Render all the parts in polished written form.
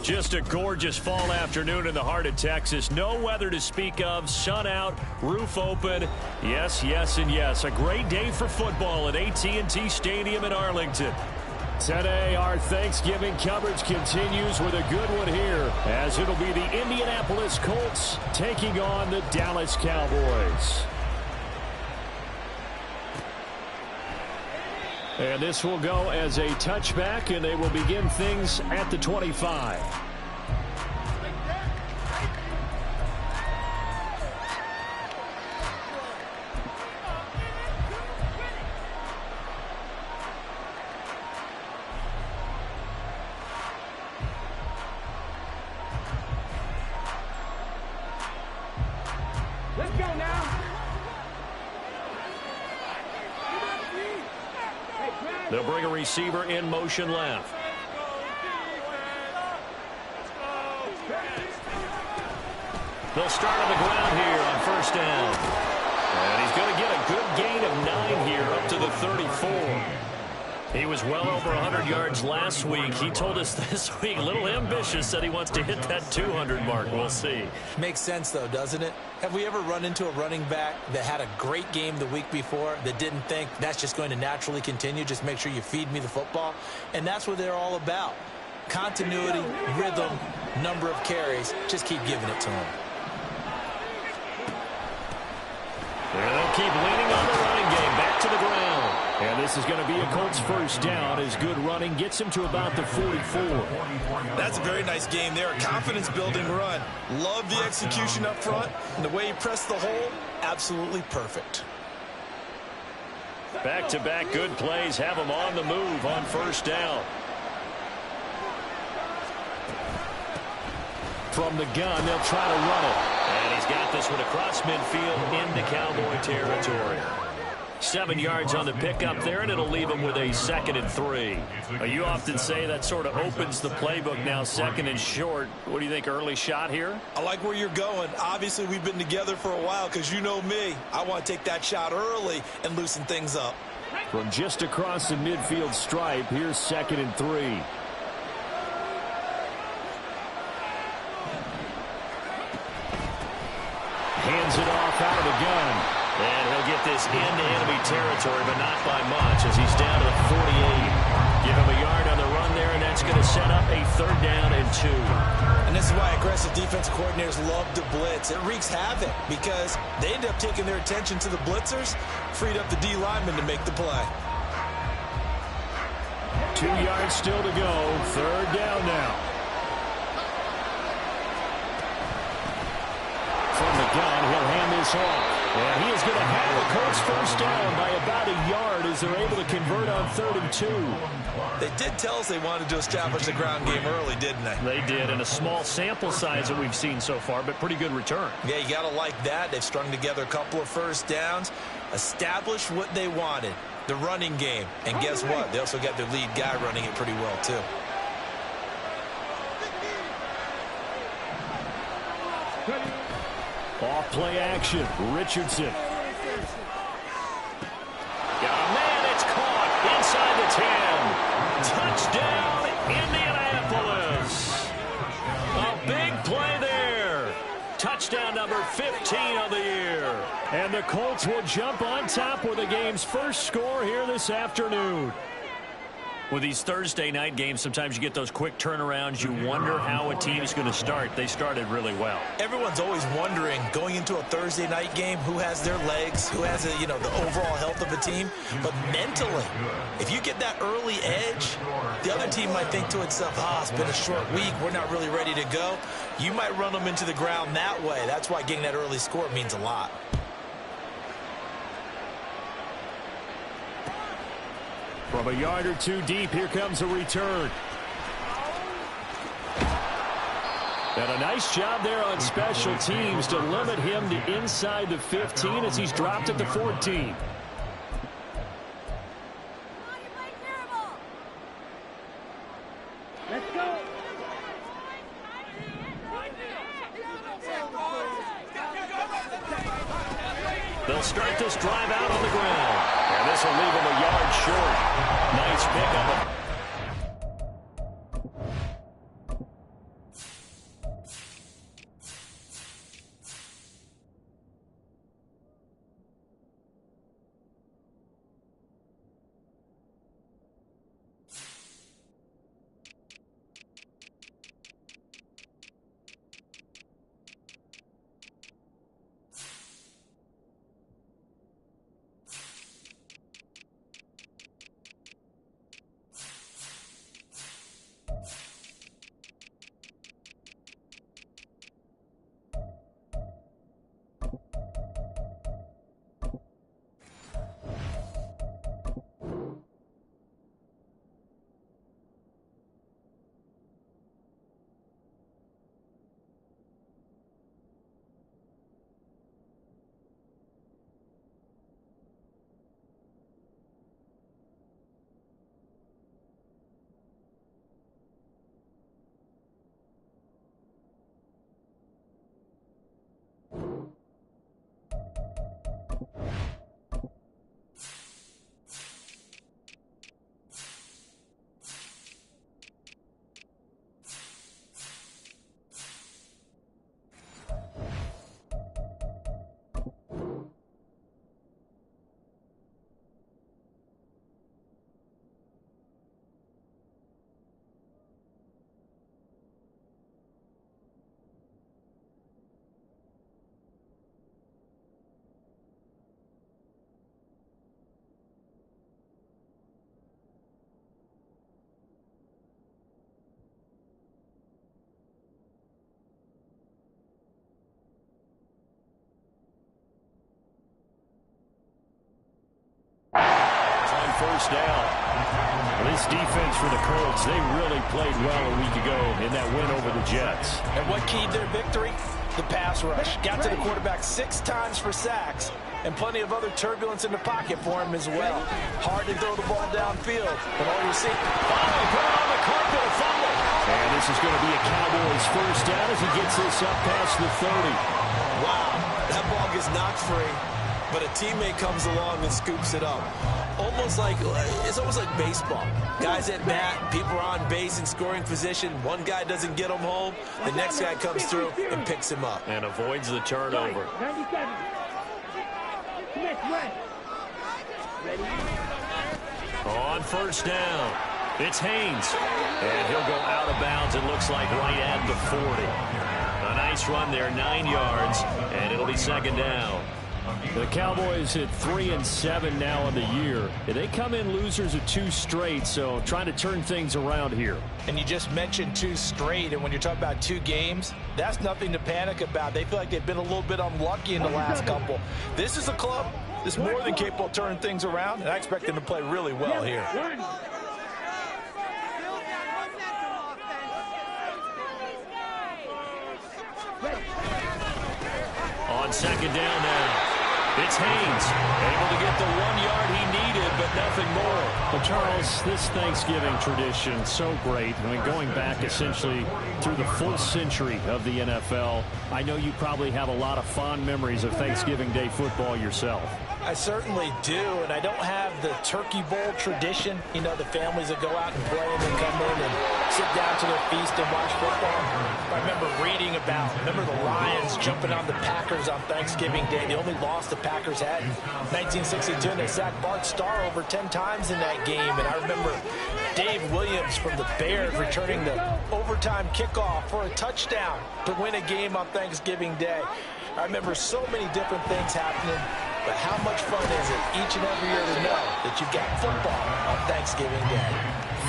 Just a gorgeous fall afternoon in the heart of Texas. No weather to speak of. Sun out, roof open. Yes, yes, and yes. A great day for football at AT&T Stadium in Arlington. Today, our Thanksgiving coverage continues with a good one here, as it'll be the Indianapolis Colts taking on the Dallas Cowboys. And this will go as a touchback, and they will begin things at the 25. Let's go now. They'll bring a receiver in motion left. They'll start on the ground here on first down. And he's going to get a good gain of 9 here up to the 34. He was well over 100 yards last week. He told us this week, a little ambitious, said he wants to hit that 200 mark. We'll see. Makes sense, though, doesn't it? Have we ever run into a running back that had a great game the week before that didn't think that's just going to naturally continue? Just make sure you feed me the football. And that's what they're all about. Continuity, rhythm, number of carries. Just keep giving it to them. And they'll keep leaning on the running game. Back to the ground. And this is going to be a Colts first down as good running gets him to about the 44. That's a very nice game there. A confidence-building run. Love the execution up front. And the way he pressed the hole, absolutely perfect. Back-to-back good plays have him on the move on first down. From the gun, they'll try to run it. And he's got this one across midfield into Cowboy territory. 7 yards on the pickup there, and it'll leave him with a 2nd and 3. You often say that sort of opens the playbook now, 2nd and short. What do you think, early shot here? I like where you're going. Obviously, we've been together for a while because you know me. I want to take that shot early and loosen things up. From just across the midfield stripe, here's 2nd and 3. Hands it off out of the gun. And he'll get this into enemy territory, but not by much as he's down to the 48. Give him a yard on the run there, and that's going to set up a 3rd down and 2. And this is why aggressive defensive coordinators love to blitz. It wreaks havoc because they end up taking their attention to the blitzers, freed up the D lineman to make the play. 2 yards still to go. 3rd down now. From the gun, he'll hand this off. And he is going to have the Colts first down by about a yard as they're able to convert on 3rd and 2. They did tell us they wanted to establish the ground game early, didn't they? They did, and a small sample size that we've seen so far, but pretty good return. Yeah, you got to like that. They've strung together a couple of first downs, established what they wanted, the running game. And guess what? They also got their lead guy running it pretty well, too. Off play action. Richardson. Got a man. It's caught inside the 10. Touchdown, Indianapolis. A big play there. Touchdown number 15 on the year. And the Colts will jump on top with the game's first score here this afternoon. With these Thursday night games, sometimes you get those quick turnarounds. You wonder how a team's going to start. They started really well. Everyone's always wondering, going into a Thursday night game, who has their legs, who has the overall health of a team. But mentally, if you get that early edge, the other team might think to itself, it's been a short week. We're not really ready to go. You might run them into the ground that way. That's why getting that early score means a lot. From a yard or two deep, here comes a return. And a nice job there on special teams to limit him to inside the 15 as he's dropped at the 14. Let's go. They'll start this drive out on the ground. And this will leave them a yard short. Nice pickup. First down. This defense for the Colts, they really played well a week ago in that win over the Jets. And what keyed their victory? The pass rush. Got to the quarterback 6 times for sacks, and plenty of other turbulence in the pocket for him as well. Hard to throw the ball downfield, but all you see, finally put it on the carpet, a fumble. And this is going to be a Cowboys first down as he gets this up past the 30. Wow, that ball gets knocked free, but a teammate comes along and scoops it up. It's almost like baseball. Guys at bat, people are on base in scoring position. One guy doesn't get him home. The next guy comes through and picks him up. And avoids the turnover. 97. Smith, ready. On first down, it's Haynes. And he'll go out of bounds, it looks like, right at the 40. A nice run there, 9 yards, and it'll be second down. The Cowboys at 3-7 now in the year. They come in losers of 2 straight, so trying to turn things around here. And you just mentioned 2 straight, and when you're talking about 2 games, that's nothing to panic about. They feel like they've been a little bit unlucky in the last couple. This is a club that's more than capable of turning things around, and I expect them to play really well here. On second down now. It's Haynes, able to get the 1 yard he needed, but nothing more. Well, Charles, this Thanksgiving tradition, so great. I mean, going back essentially through the full century of the NFL, I know you probably have a lot of fond memories of Thanksgiving Day football yourself. I certainly do, and I don't have the Turkey Bowl tradition. You know, the families that go out and play and then come in and sit down to their feast and watch football. I remember reading remember the Lions jumping on the Packers on Thanksgiving Day. The only loss the Packers had in 1962, and they sacked Bart Starr over 10 times in that game. And I remember Dave Williams from the Bears returning the overtime kickoff for a touchdown to win a game on Thanksgiving Day. I remember so many different things happening, but how much fun is it each and every year to know that you've got football on Thanksgiving Day?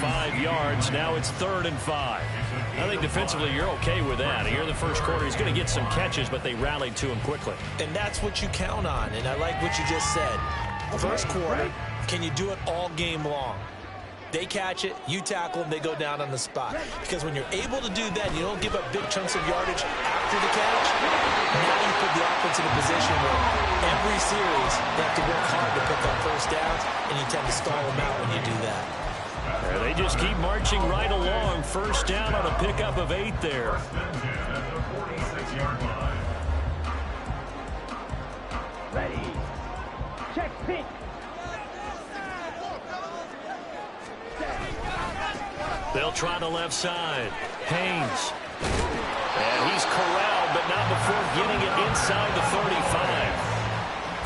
5 yards, now it's 3rd and 5. I think defensively you're okay with that. Here in the first quarter, he's going to get some catches, but they rallied to him quickly. And that's what you count on, and I like what you just said. First quarter, can you do it all game long? They catch it, you tackle them, they go down on the spot. Because when you're able to do that, you don't give up big chunks of yardage after the catch. Now you put the offense in a position where every series they have to work hard to pick up first downs, and you tend to stall them out when you do that. And They just keep marching right along. First down on a pickup of 8 there. Ready. Check pick. They'll try the left side. Haynes. And he's corralled, but not before getting it inside the 35.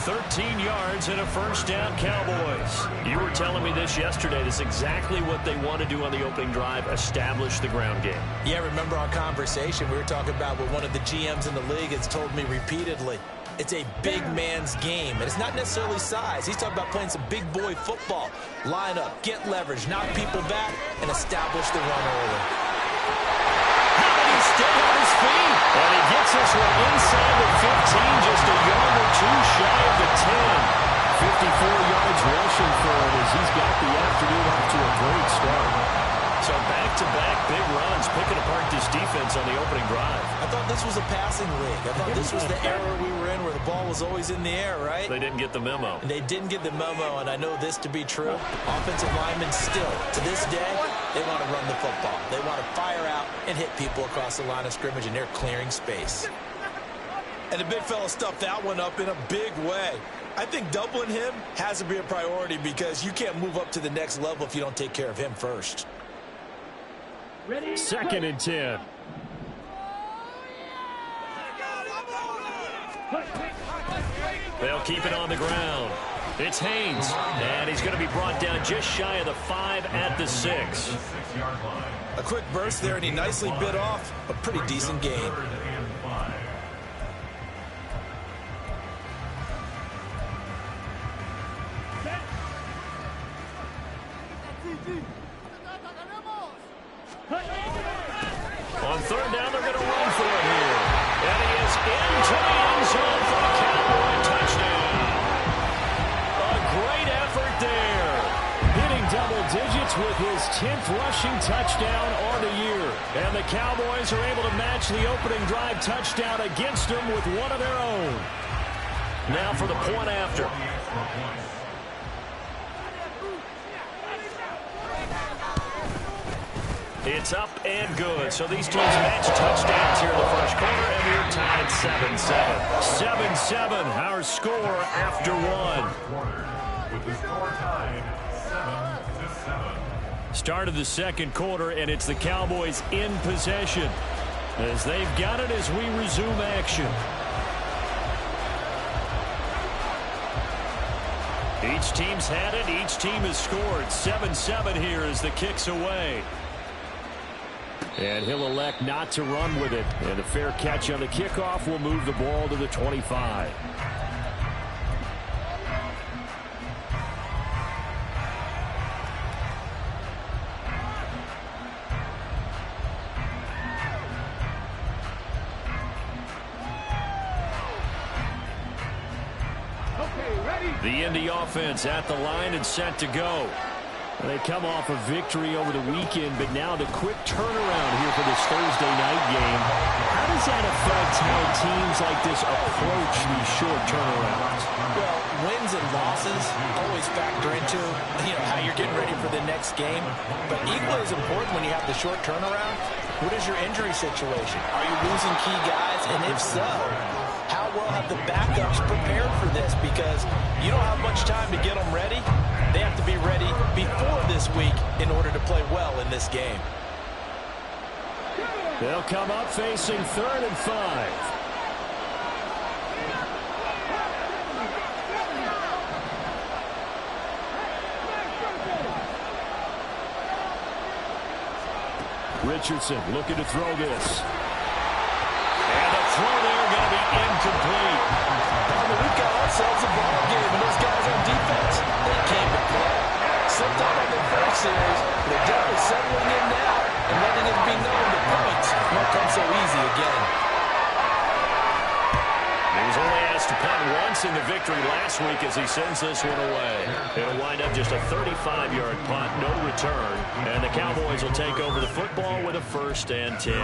13 yards and a first down, Cowboys. You were telling me this yesterday. This is exactly what they want to do on the opening drive, establish the ground game. Yeah, remember our conversation we were talking about what one of the GMs in the league has told me repeatedly. It's a big man's game, and it's not necessarily size. He's talking about playing some big boy football. Line up, get leverage, knock people back, and establish the run early. How did he stay on his feet? And he gets this one inside the 15, just a yard or two shy of the 10. 54 yards rushing for him as he's got the afternoon off to a great start. So back-to-back big runs, picking apart this defense on the opening drive. I thought this was a passing league. I thought this was the era we were in where the ball was always in the air, right? They didn't get the memo. And they didn't get the memo, and I know this to be true. Offensive linemen still, to this day, they want to run the football. They want to fire out and hit people across the line of scrimmage, and they're clearing space. And the big fella stuffed that one up in a big way. I think doubling him has to be a priority because you can't move up to the next level if you don't take care of him first. Ready. Second and 10. They'll keep it on the ground. It's Haynes, and he's going to be brought down just shy of the 5 at the 6. A quick burst there, and he nicely bit off a pretty decent gain. On third down, they're going to run for it here. And he is into the end zone for the Cowboy touchdown. A great effort there. Hitting double digits with his 10th rushing touchdown on the year. And the Cowboys are able to match the opening drive touchdown against them with one of their own. Now for the point after. It's up and good. So these teams match touchdowns here in the first quarter, and we're tied 7-7. 7-7, our score after one. With the score tied 7-7. Start of the second quarter, and it's the Cowboys in possession as they've got it as we resume action. Each team's had it. Each team has scored. 7-7 here as the kick's away. And he'll elect not to run with it. And a fair catch on the kickoff will move the ball to the 25. Okay, ready. The Indy offense at the line and set to go. They come off a victory over the weekend, but now the quick turnaround here for this Thursday night game. How does that affect how teams like this approach these short turnarounds? Well, wins and losses always factor into how you're getting ready for the next game. But equally as important when you have the short turnaround, what is your injury situation? Are you losing key guys? And if so, how well have the backups prepared for this? Because you don't have much time to get them ready. They have to be ready before this week in order to play well in this game. They'll come up facing 3rd and 5. Richardson looking to throw this. And the throw there going to be incomplete. We've got ourselves a ball game, and those guys on defense, they came to play. Slipped out on their first series, they're definitely settling in now and letting it be known that points won't come so easy again. He was only asked to punt once in the victory last week as he sends this one away. It'll wind up just a 35-yard punt, no return, and the Cowboys will take over the football with a 1st and 10.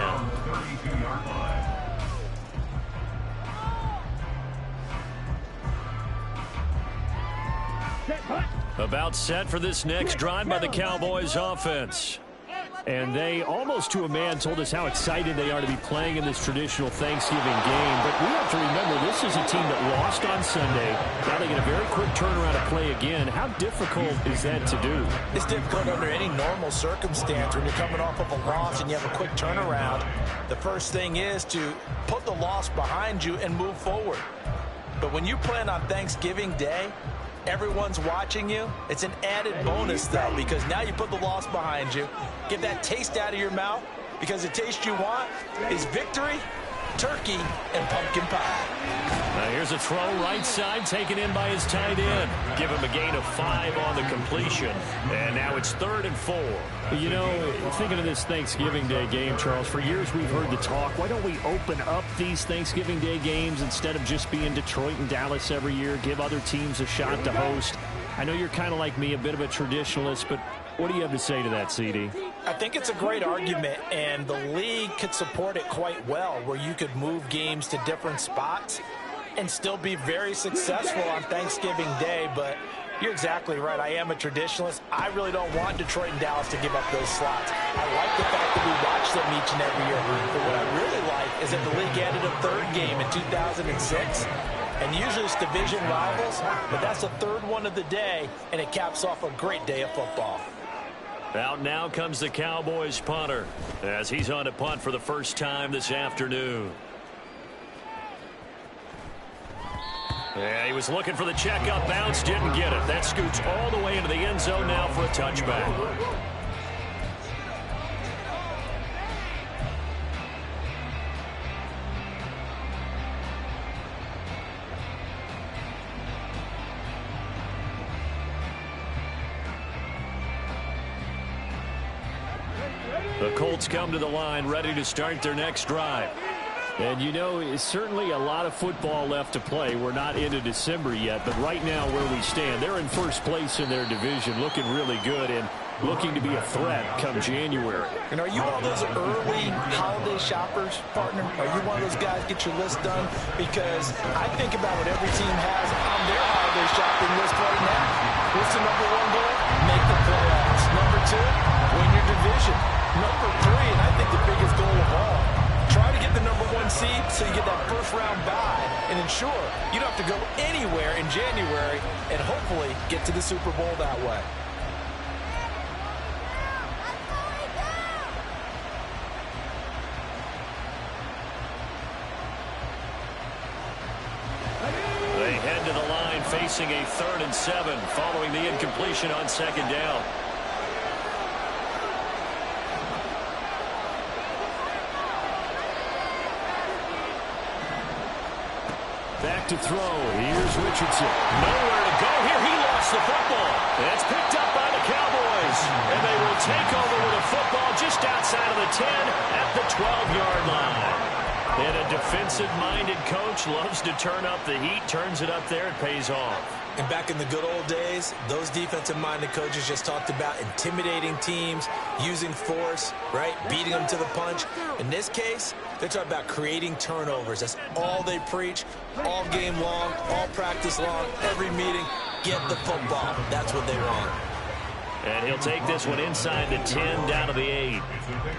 Set punt. About set for this next drive by the Cowboys offense. And they, almost to a man, told us how excited they are to be playing in this traditional Thanksgiving game. But we have to remember, this is a team that lost on Sunday. Now they get a very quick turnaround to play again. How difficult is that to do? It's difficult under any normal circumstance when you're coming off of a loss and you have a quick turnaround. The first thing is to put the loss behind you and move forward. But when you plan on Thanksgiving Day, everyone's watching you. It's an added bonus, though, because now you put the loss behind you. Get that taste out of your mouth, because the taste you want is victory, turkey, and pumpkin pie. Now here's a throw right side, taken in by his tight end. Give him a gain of 5 on the completion. And now it's 3rd and 4. You know, thinking of this Thanksgiving Day game, Charles, for years we've heard the talk, why don't we open up these Thanksgiving Day games instead of just being Detroit and Dallas every year, give other teams a shot to host? I know you're kind of like me, a bit of a traditionalist, but what do you have to say to that, CD? I think it's a great argument, and the league could support it quite well, where you could move games to different spots and still be very successful on Thanksgiving Day. But you're exactly right. I am a traditionalist. I really don't want Detroit and Dallas to give up those slots. I like the fact that we watch them each and every year. But what I really like is that the league added a 3rd game in 2006. And usually it's division rivals, but that's the 3rd one of the day, and it caps off a great day of football. Out now comes the Cowboys punter as he's on to punt for the first time this afternoon. Yeah, he was looking for the checkup bounce, didn't get it. That scoots all the way into the end zone now for a touchback. The Colts come to the line, ready to start their next drive. And you know, it's certainly a lot of football left to play. We're not into December yet, but right now where we stand, they're in first place in their division, looking really good and looking to be a threat come January. And are you one of those early holiday shoppers, partner? Are you one of those guys get your list done? Because I think about what every team has on their holiday shopping list right now. What's the number 1 goal? Make the playoffs. Number 2, win your division. Number 3, and I think the biggest goal of all, try to get the number 1 seed so you get that first-round bye and ensure you don't have to go anywhere in January and hopefully get to the Super Bowl that way. They head to the line facing a 3rd and 7 following the incompletion on 2nd down. Back to throw. Here's Richardson. Nowhere to go here. He lost the football. It's picked up by the Cowboys. And they will take over with a football just outside of the 10 at the 12-yard line. And a defensive-minded coach loves to turn up the heat, turns it up there, it pays off. And back in the good old days, those defensive-minded coaches just talked about intimidating teams, using force, right, beating them to the punch. In this case, they're talking about creating turnovers. That's all they preach, all game long, all practice long, every meeting. Get the football. That's what they want. And he'll take this one inside the 10 down to the 8.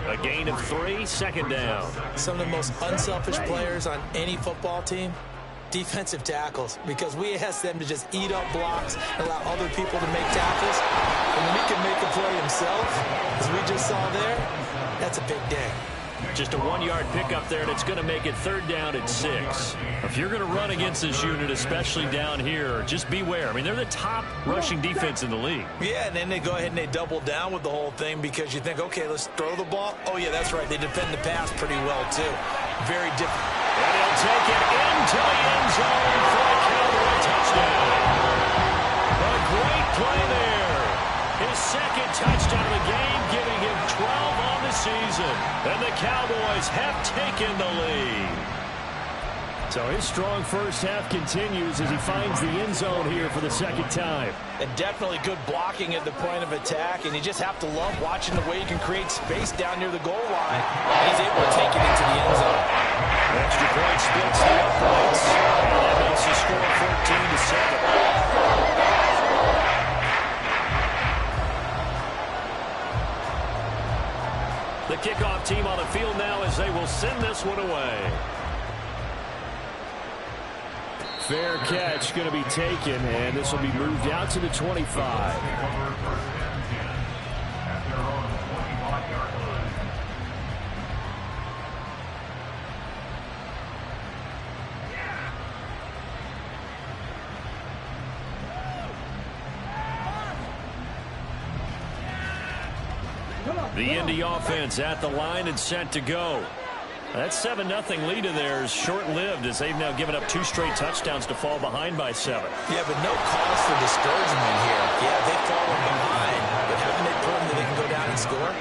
A gain of 3, 2nd down. Some of the most unselfish players on any football team, defensive tackles, because we ask them to just eat up blocks and allow other people to make tackles. And when he can make a play himself, as we just saw there, that's a big day. Just a 1-yard pickup there, and it's going to make it 3rd down and 6. If you're going to run against this unit, especially down here, just beware. I mean, they're the top rushing defense in the league. Yeah, and then they go ahead and they double down with the whole thing because you think, okay, let's throw the ball. Oh, yeah, that's right. They defend the pass pretty well, too. Very different. And he'll take it into the end zone for a Cowboy touchdown. A great play there. His 2nd touchdown of the game, giving him 12 on the season. And the Cowboys have taken the lead. So his strong first half continues as he finds the end zone here for the 2nd time. And definitely good blocking at the point of attack, and you just have to love watching the way you can create space down near the goal line. He's able to take it into the end zone. Extra point splits the uprights, and that makes the score 14-7. The kickoff team on the field now as they will send this one away. Fair catch going to be taken, and this will be moved out to the 25. The Indy offense at the line and set to go. That 7-0 lead of theirs short-lived as they've now given up 2 straight touchdowns to fall behind by 7. Yeah, but no cause for discouragement here. Yeah, they've fallen behind, but haven't they proven that they can go down and score?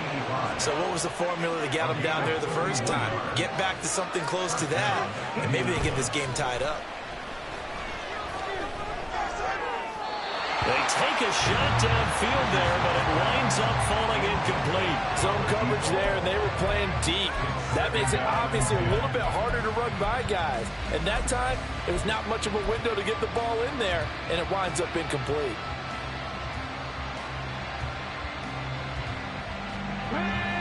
So what was the formula to get them down there the first time? Get back to something close to that, and maybe they get this game tied up. They take a shot downfield there, but it winds up falling incomplete. Zone coverage there, and they were playing deep. That makes it obviously a little bit harder to run by guys. And that time, there was not much of a window to get the ball in there, and it winds up incomplete.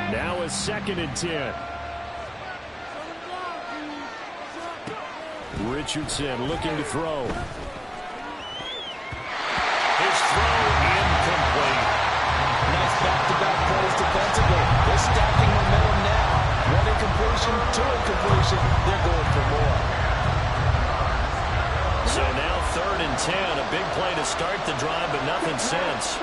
Now a 2nd and 10. Richardson looking to throw. His throw incomplete. Nice back-to-back plays defensively. They're stacking momentum now. 1 incompletion, 2 incompletion. They're going for more. So now 3rd and 10. A big play to start the drive, but nothing since.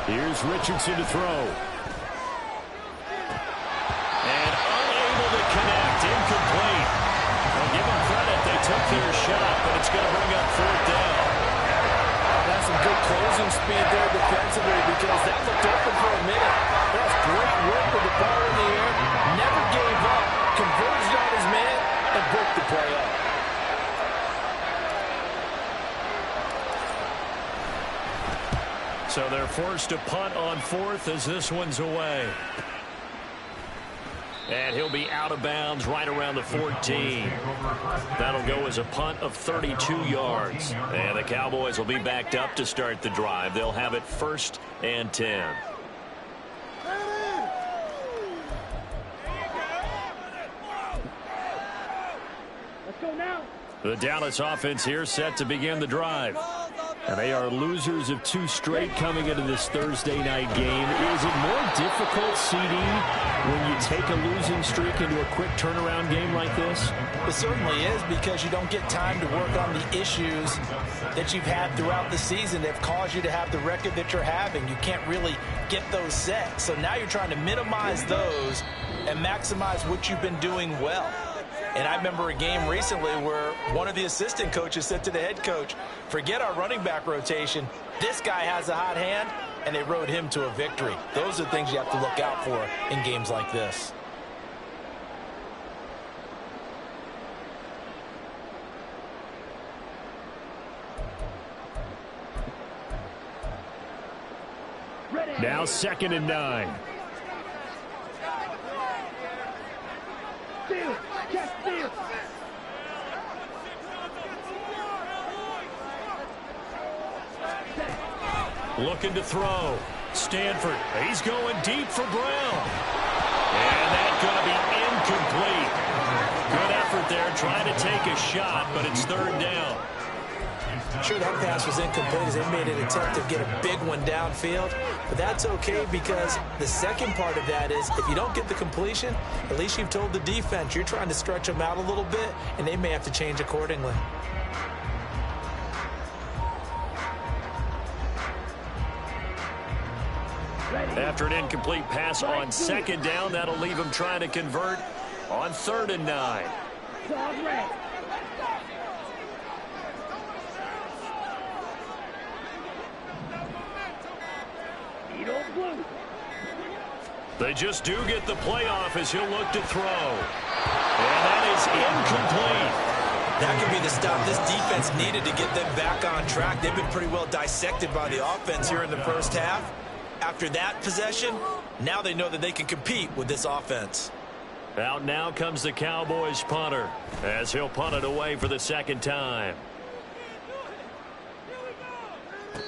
Here's Richardson to throw. And unable to connect. Incomplete. Well, give them credit. They took their shot, but it's going to bring up 4th down. That's some good closing speed there defensively because that looked open for a minute. That's great work with the ball in the air. Never gave up. Converged on his man and broke the play up. So they're forced to punt on 4th as this one's away. And he'll be out of bounds right around the 14. That'll go as a punt of 32 yards. And the Cowboys will be backed up to start the drive. They'll have it 1st and 10. Let's go now. The Dallas offense here set to begin the drive. And they are losers of 2 straight coming into this Thursday night game. Is it more difficult, CD, when you take a losing streak into a quick turnaround game like this? It certainly is because you don't get time to work on the issues that you've had throughout the season that have caused you to have the record that you're having. You can't really get those set. So now you're trying to minimize those and maximize what you've been doing well. And I remember a game recently where one of the assistant coaches said to the head coach, forget our running back rotation. This guy has a hot hand, and they rode him to a victory. Those are things you have to look out for in games like this. Now 2nd and 9. Looking to throw. Stanford. He's going deep for Brown. And that's going to be incomplete. Good effort there trying to take a shot, but it's 3rd down. Sure, that pass was incomplete as they made an attempt to get a big one downfield. But that's okay because the second part of that is if you don't get the completion, at least you've told the defense you're trying to stretch them out a little bit, and they may have to change accordingly. After an incomplete pass on 2nd down, that'll leave him trying to convert on 3rd and 9. They just do get the playoff as he'll look to throw. And that is incomplete. That could be the stop this defense needed to get them back on track. They've been pretty well dissected by the offense here in the first half. After that possession, Now they know that they can compete with this offense. Out now comes the Cowboys punter as he'll punt it away for the second time.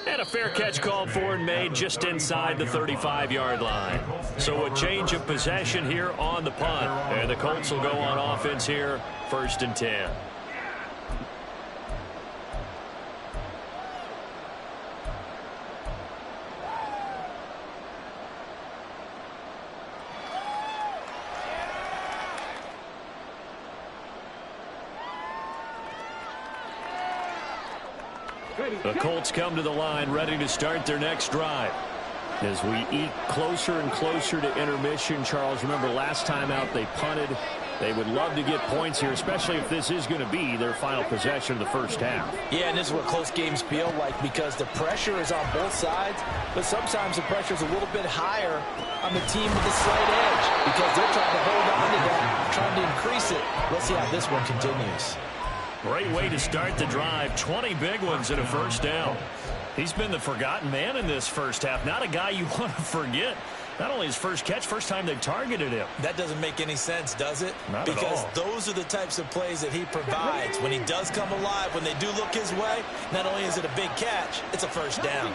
And a fair catch called for and made just inside the 35-yard line. So a change of possession here on the punt. And the Colts will go on offense here, 1st and 10. The Colts come to the line ready to start their next drive. As we eke closer and closer to intermission, Charles, remember last time out they punted. They would love to get points here, especially if this is going to be their final possession of the first half. Yeah, and this is what close games feel like because the pressure is on both sides, but sometimes the pressure is a little bit higher on the team with a slight edge because they're trying to hold on to that, trying to increase it. Let's see how this one continues. Great way to start the drive. 20 big ones and a first down. He's been the forgotten man in this first half. Not a guy you want to forget. Not only his first catch, first time they've targeted him. That doesn't make any sense, does it? Not because at all. Those are the types of plays that he provides. When he does come alive, when they do look his way, not only is it a big catch, it's a first down.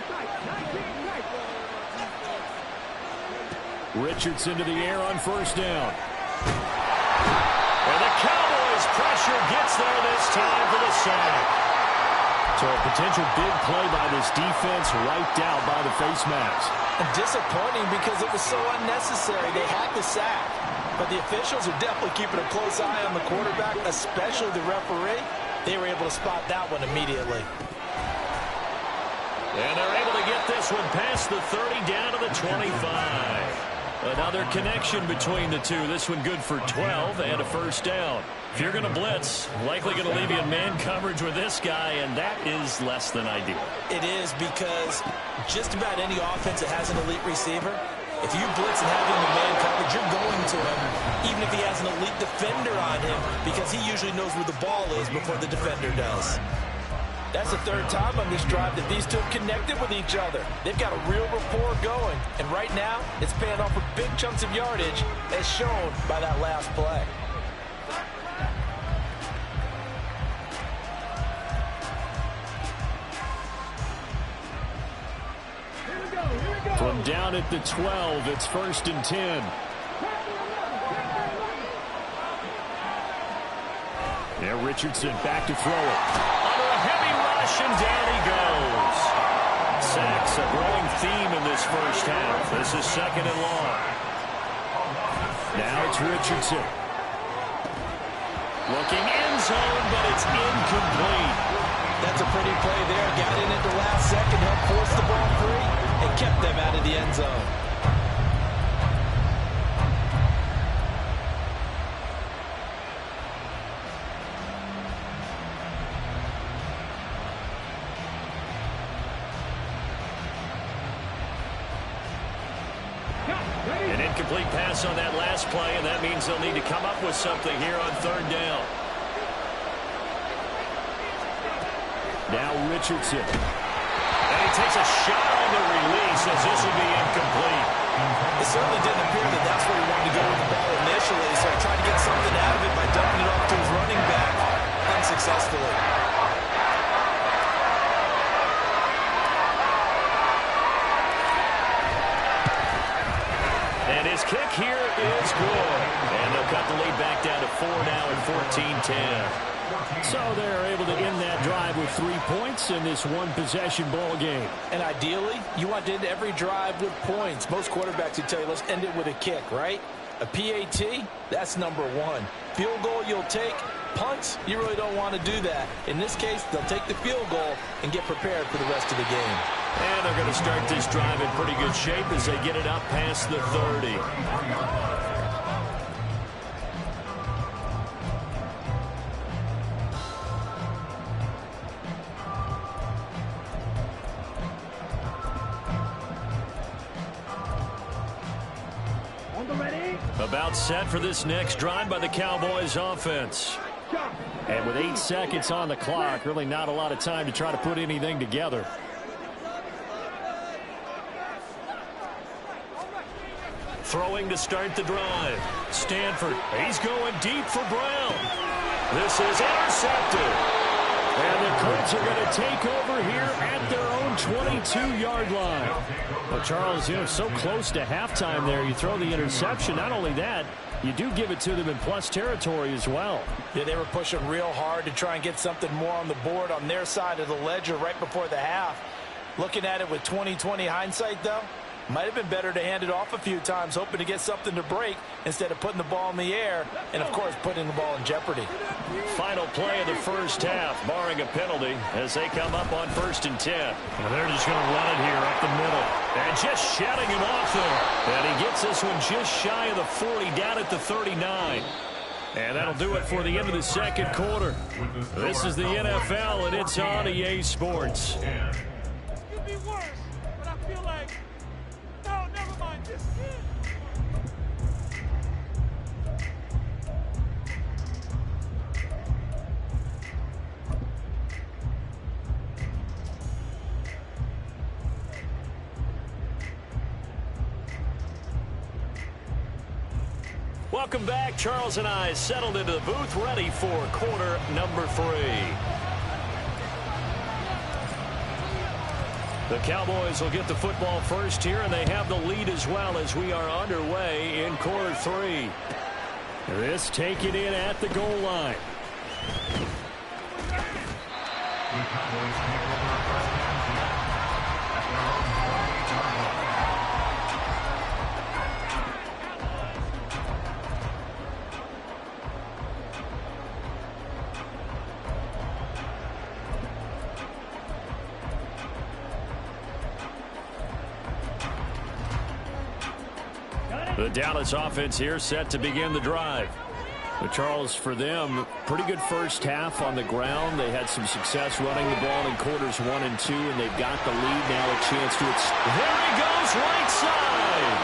Richardson to the air on first down. And the Cowboys pressure gets there this time for the sack. So a potential big play by this defense wiped out by the face mask. And disappointing because it was so unnecessary. They had the sack. But the officials are definitely keeping a close eye on the quarterback, especially the referee. They were able to spot that one immediately. And they're able to get this one past the 30 down to the 25. Another connection between the two. This one good for 12 and a first down. If you're going to blitz, likely going to leave you in man coverage with this guy, and that is less than ideal. It is because just about any offense that has an elite receiver, if you blitz and have him in man coverage, you're going to him, even if he has an elite defender on him, because he usually knows where the ball is before the defender does. That's the third time on this drive that these two have connected with each other. They've got a real rapport going, and right now it's paying off with big chunks of yardage as shown by that last play. From down at the 12, it's 1st and 10. Yeah, Richardson back to throw it. Under a heavy rush, and down he goes. Sacks, a growing theme in this first half. This is 2nd and long. Now it's Richardson. Looking end zone, but it's incomplete. That's a pretty play there. Got in at the last second, helped force the ball free, and kept them out of the end zone. An incomplete pass on that last play, and that means they'll need to come up with something here on 3rd down. Now Richardson. And he takes a shot on the release as this will be incomplete. It certainly didn't appear that that's where he wanted to go with the ball initially, so he tried to get something out of it by dumping it off to his running back unsuccessfully. And his kick here is good. And they'll cut the lead back down to 4 now at 14-10. So they're able to end that drive with 3 points in this one-possession ball game. And ideally, you want to end every drive with points. Most quarterbacks would tell you, let's end it with a kick, right? A PAT, that's number 1. Field goal you'll take. Punts, you really don't want to do that. In this case, they'll take the field goal and get prepared for the rest of the game. And they're going to start this drive in pretty good shape as they get it up past the 30. About set for this next drive by the Cowboys offense. And with 8 seconds on the clock, really not a lot of time to try to put anything together. Throwing to start the drive. Stanford, he's going deep for Brown. This is intercepted. And the Colts are going to take over here at their own 22-yard line. Well, Charles, so close to halftime there. You throw the interception. Not only that, you do give it to them in plus territory as well. Yeah, they were pushing real hard to try and get something more on the board on their side of the ledger right before the half. Looking at it with 20/20 hindsight, though, might have been better to hand it off a few times, hoping to get something to break instead of putting the ball in the air and, of course, putting the ball in jeopardy. Final play of the first half, barring a penalty, as they come up on 1st and 10. And they're just going to run it here up the middle. And just shutting him off there. And he gets this one just shy of the 40, down at the 39. And that'll do it for the end of the second quarter. This is the NFL, and it's on EA Sports. Could be worse, but I feel like, no, never mind this. Welcome back. Charles and I settled into the booth, ready for quarter number 3. The Cowboys will get the football first here, and they have the lead as well as we are underway in quarter 3. This taken in at the goal line. The Dallas offense here set to begin the drive. But Charles, for them, pretty good first half on the ground. They had some success running the ball in quarters 1 and 2, and they've got the lead now, a chance to There he goes, right side.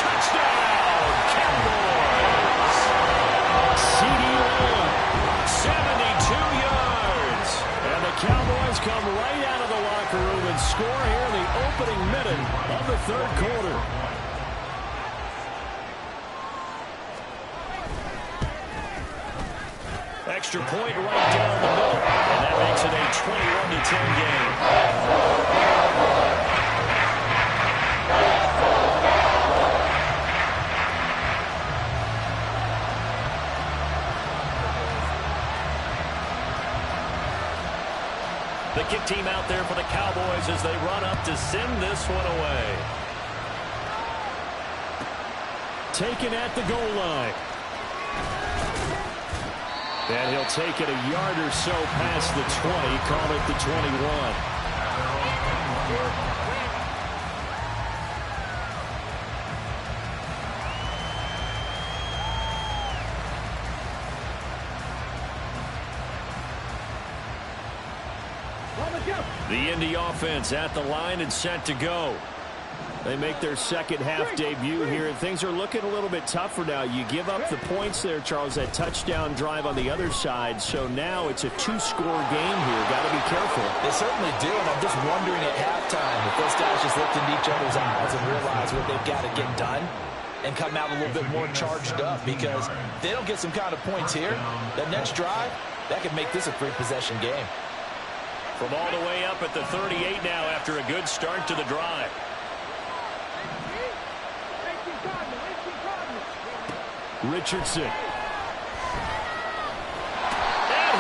Touchdown, Cowboys. CD Lamb, 72 yards. And the Cowboys come right out of the locker room and score here in the opening minute of the third quarter. Extra point right down the middle, and that makes it a 21-10 game. The kick team out there for the Cowboys as they run up to send this one away. Taken at the goal line. And he'll take it a yard or so past the 20, call it the 21. The Indy offense at the line and set to go. They make their second half debut here, and things are looking a little bit tougher now. You give up the points there, Charles, that touchdown drive on the other side. So now it's a 2-score game here. Got to be careful. They certainly do, and I'm just wondering at halftime if those guys just looked into each other's eyes and realize what they've got to get done and come out a little bit more charged up, because if they don't get some kind of points here, that next drive, that could make this a free-possession game. From all the way up at the 38 now after a good start to the drive. Richardson. And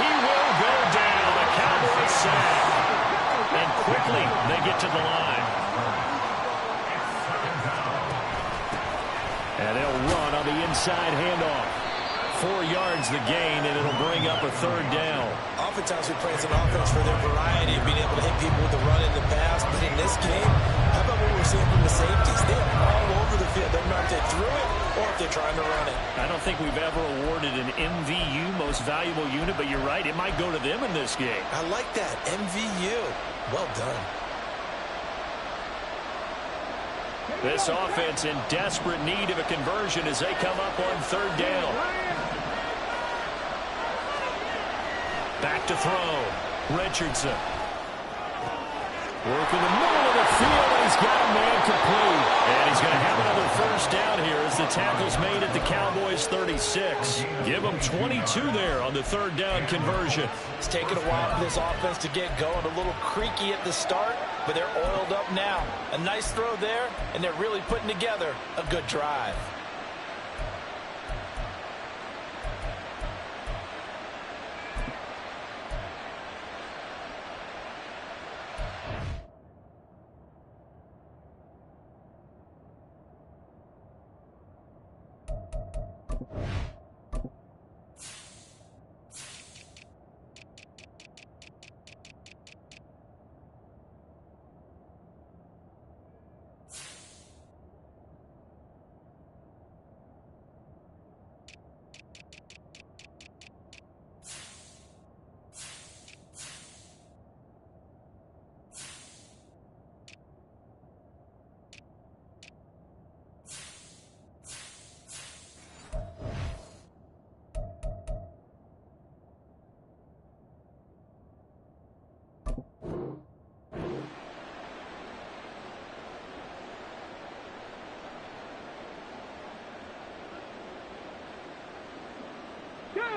he will go down. The Cowboys sack. And quickly they get to the line. And they'll run on the inside handoff. 4 yards the gain, and it'll bring up a third down. Oftentimes we praise an offense for their variety of being able to hit people with the run in the pass, but in this game, how about what we're seeing from the safeties? They're all over the field. They're not if they threw it or if they're trying to run it. I don't think we've ever awarded an MVU, most valuable unit, but you're right, it might go to them in this game. I like that, MVU. Well done. This offense in desperate need of a conversion as they come up on third down. Back to throw. Richardson. Work in the middle of the field, and he's got a man complete. And he's going to have another first down here as the tackle's made at the Cowboys' 36. Give them 22 there on the third down conversion. It's taken a while for this offense to get going. A little creaky at the start, but they're oiled up now. A nice throw there, and they're really putting together a good drive.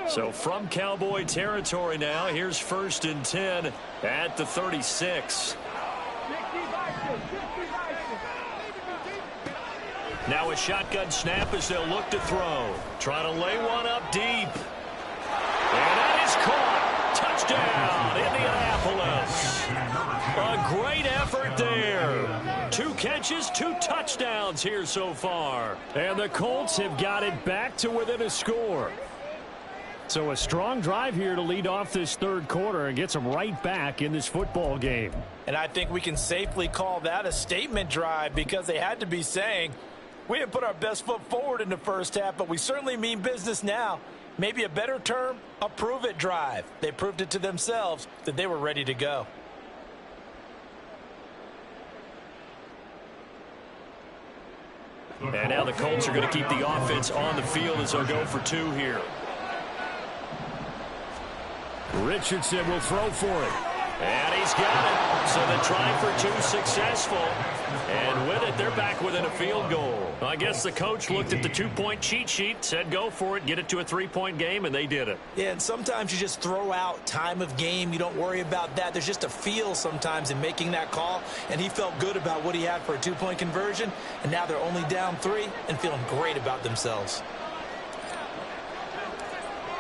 So from Cowboy territory now, here's 1st and 10 at the 36. Now a shotgun snap as they'll look to throw. Trying to lay one up deep. And that is caught. Touchdown, Indianapolis. A great effort there. 2 catches, 2 touchdowns here so far. And the Colts have got it back to within a score. So a strong drive here to lead off this third quarter and gets them right back in this football game. And I think we can safely call that a statement drive because they had to be saying, we didn't put our best foot forward in the first half, but we certainly mean business now. Maybe a better term, a prove-it drive. They proved it to themselves that they were ready to go. And now the Colts are going to keep the offense on the field as they'll go for 2 here. Richardson will throw for it. And he's got it. So the try for 2 successful. And with it, they're back within a field goal. I guess the coach looked at the 2-point cheat sheet, said go for it, get it to a 3-point game, and they did it. Yeah, and sometimes you just throw out time of game. You don't worry about that. There's just a feel sometimes in making that call, and he felt good about what he had for a 2-point conversion, and now they're only down 3 and feeling great about themselves.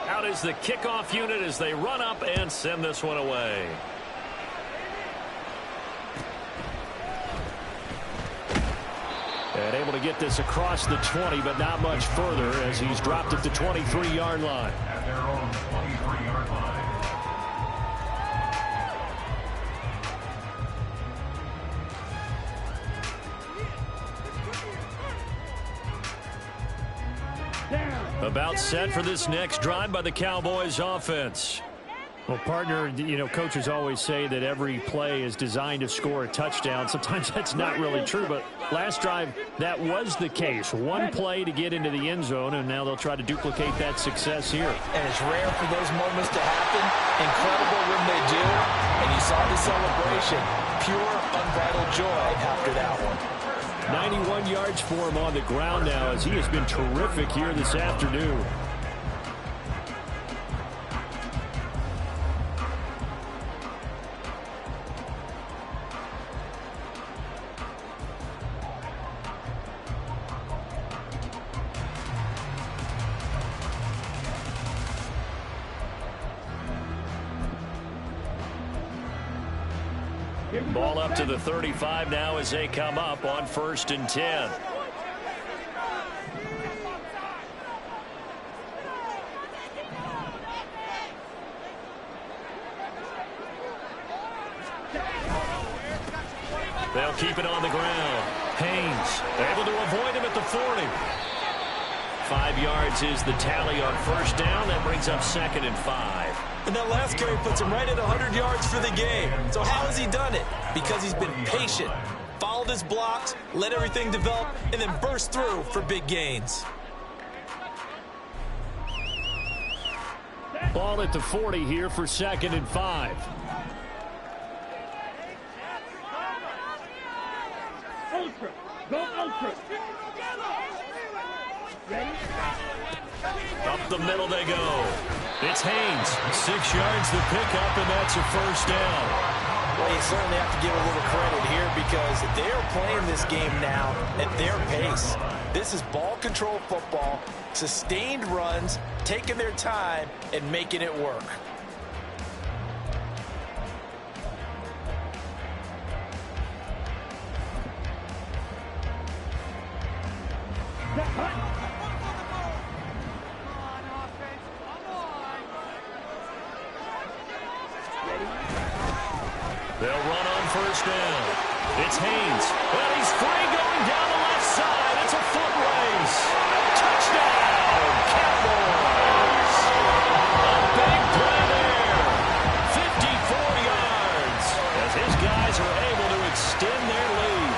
Out is the kickoff unit as they run up and send this one away. And able to get this across the 20, but not much further as he's dropped at the 23-yard line. At their own 23-yard line. About set for this next drive by the Cowboys offense. Well, partner, you know, coaches always say that every play is designed to score a touchdown. Sometimes that's not really true, but last drive, that was the case. One play to get into the end zone, and now they'll try to duplicate that success here. And it's rare for those moments to happen. Incredible when they do. And you saw the celebration. Pure, unbridled joy after that one. 91 yards for him on the ground now as he has been terrific here this afternoon. Ball up to the 35 now as they come up on 1st and 10. They'll keep it on the ground. Haynes able to avoid him at the 40. 5 yards is the tally on 1st down. That brings up 2nd and 5. And that last carry puts him right at 100 yards for the game. So how has he done it? Because he's been patient, followed his blocks, let everything develop, and then burst through for big gains. Ball at the 40 here for 2nd and 5. ultra. Go ultra. Ready? Up the middle they go. It's Haynes. 6 yards the pickup, and that's a first down. Well, you certainly have to give a little credit here because they're playing this game now at their pace. This is ball control football, sustained runs, taking their time, and making it work. They'll run on first down. It's Haynes. Well, he's free going down the left side. It's a foot race. Touchdown, Cowboys. A big play there. 54 yards as his guys are able to extend their lead.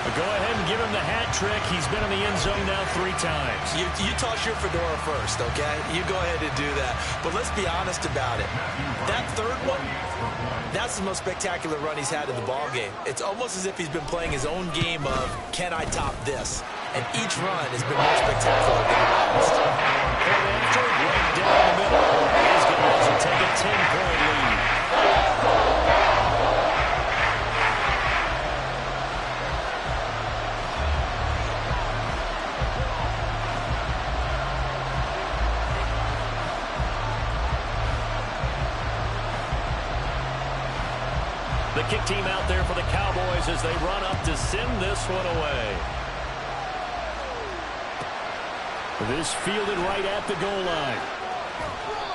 But go ahead and give him the hat trick. He's been in the end zone now 3 times. You toss your fedora first, okay? You go ahead and do that. But let's be honest about it. That third one, that's the most spectacular run he's had in the ball game. It's almost as if he's been playing his own game of, can I top this? And each run has been more spectacular than the last. And after, right down the middle, his guys will take a 10-point lead. The kick team out there for the Cowboys as they run up to send this one away. This fielded right at the goal line.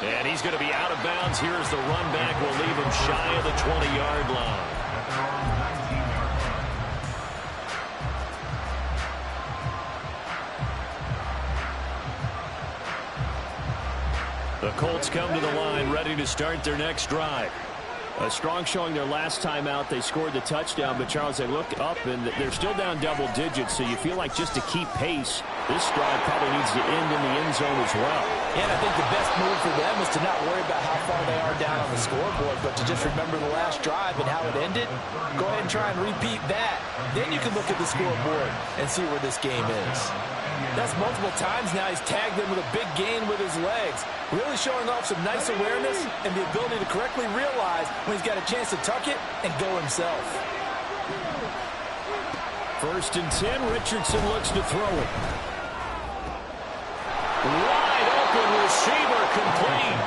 And he's going to be out of bounds here as the run back will leave him shy of the 20-yard line. The Colts come to the line ready to start their next drive. A strong showing their last time out. They scored the touchdown, but Charles, they look up and they're still down double digits, so you feel like just to keep pace, this drive probably needs to end in the end zone as well. And I think the best move for them is to not worry about how far they are down on the scoreboard, but to just remember the last drive and how it ended. Go ahead and try and repeat that. Then you can look at the scoreboard and see where this game is. That's multiple times now he's tagged them with a big gain with his legs. Really showing off some nice awareness and the ability to correctly realize when he's got a chance to tuck it and go himself. 1st and 10, Richardson looks to throw it. Wide open receiver complete.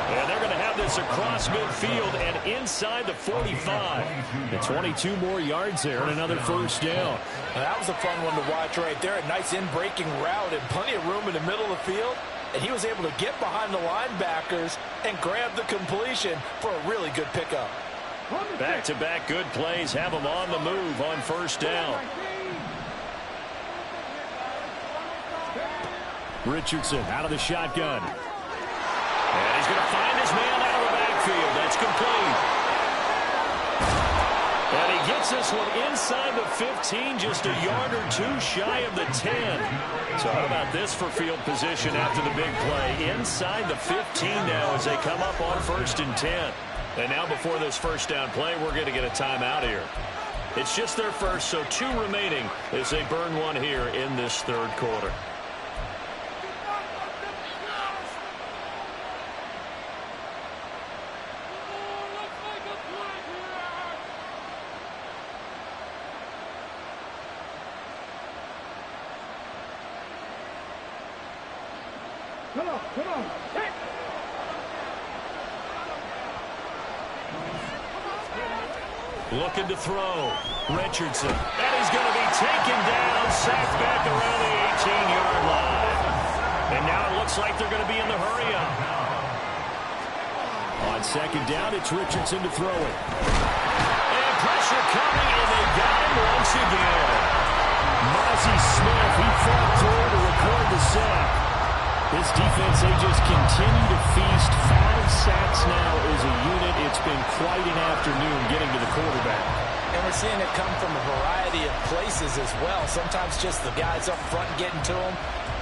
And they're going to have this across midfield and inside the 45. And 22 more yards there and another first down. Now, that was a fun one to watch right there. A nice in-breaking route and plenty of room in the middle of the field. And he was able to get behind the linebackers and grab the completion for a really good pickup. Back-to-back good plays have him on the move on first down. Richardson out of the shotgun. And he's going to find his man out of the backfield. That's complete. And he gets this one inside the 15, just a yard or 2 shy of the 10. So how about this for field position after the big play? Inside the 15 now as they come up on 1st and 10. And now before this first down play, we're going to get a timeout here. It's just their first, so 2 remaining as they burn one here in this 3rd quarter. Come on. Hit. Looking to throw. Richardson. And he's going to be taken down, sacked back around the 18-yard line. And now it looks like they're going to be in the hurry-up. On 2nd down, it's Richardson to throw it. And pressure coming, and they got him once again. Mozzie Smith, he fought through to record the sack. This defense, they just continue to feast. 5 sacks now as a unit. It's been quite an afternoon getting to the quarterback. And we're seeing it come from a variety of places as well. Sometimes just the guys up front getting to him.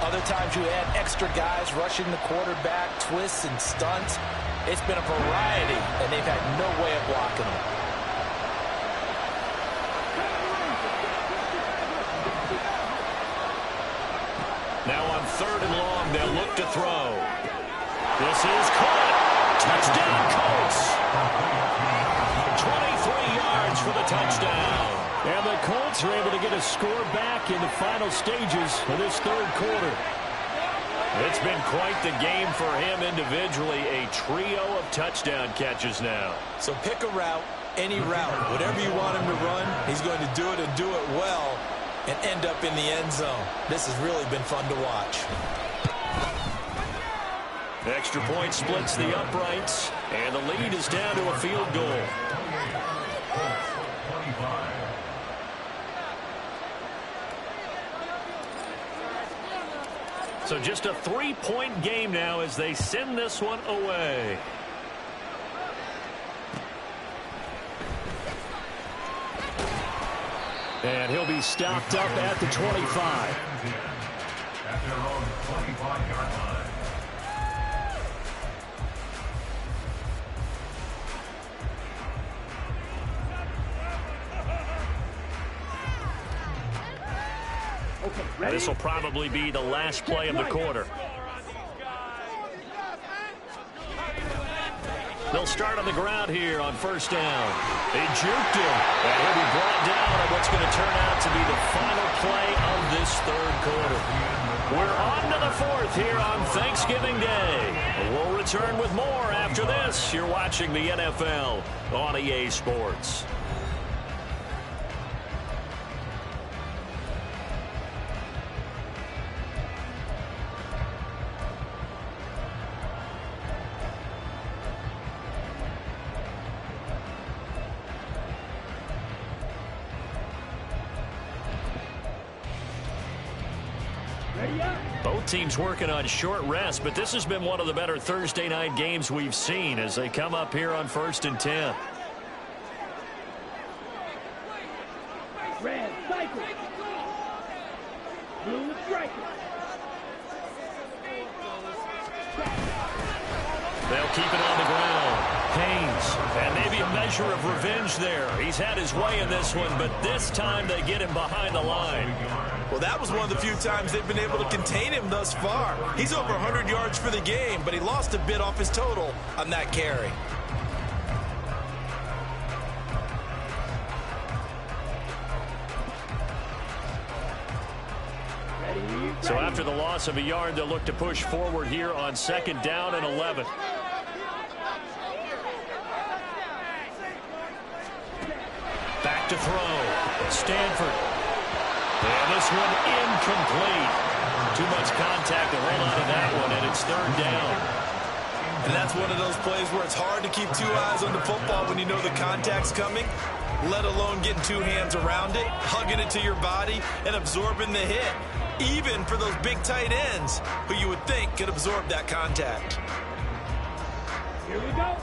Other times you add extra guys rushing the quarterback, twists and stunts. It's been a variety, and they've had no way of blocking them. they'll look to throw. This is caught. Touchdown, Colts. 23 yards for the touchdown. And the Colts are able to get a score back in the final stages of this third quarter. It's been quite the game for him individually. A trio of touchdown catches now. So pick a route, any route. Whatever you want him to run, he's going to do it and do it well and end up in the end zone. This has really been fun to watch. Extra point splits the uprights, and the lead is down to a field goal. So just a 3-point game now as they send this one away. And he'll be stopped up at the 25. At their own 25-yard line. This will probably be the last play of the quarter. They'll start on the ground here on first down. They juked him, and he'll be brought down on what's going to turn out to be the final play of this third quarter. We're on to the fourth here on Thanksgiving Day. We'll return with more after this. You're watching the NFL on EA Sports. Both teams working on short rest, but this has been one of the better Thursday night games we've seen as they come up here on 1st and 10. Red, cycle. Blue, strike. They'll keep it on the ground. Haynes, and maybe a measure of revenge there. He's had his way in this one, but this time they get him behind the line. Well, that was one of the few times they've been able to contain him thus far. He's over 100 yards for the game, but he lost a bit off his total on that carry. So after the loss of a yard, they'll look to push forward here on 2nd down and 11. Back to throw. Stanford. And this one incomplete. Too much contact to hold on to that one, and it's 3rd down. And that's one of those plays where it's hard to keep two eyes on the football when you know the contact's coming, let alone getting two hands around it, hugging it to your body, and absorbing the hit. Even for those big tight ends who you would think could absorb that contact. Here we go.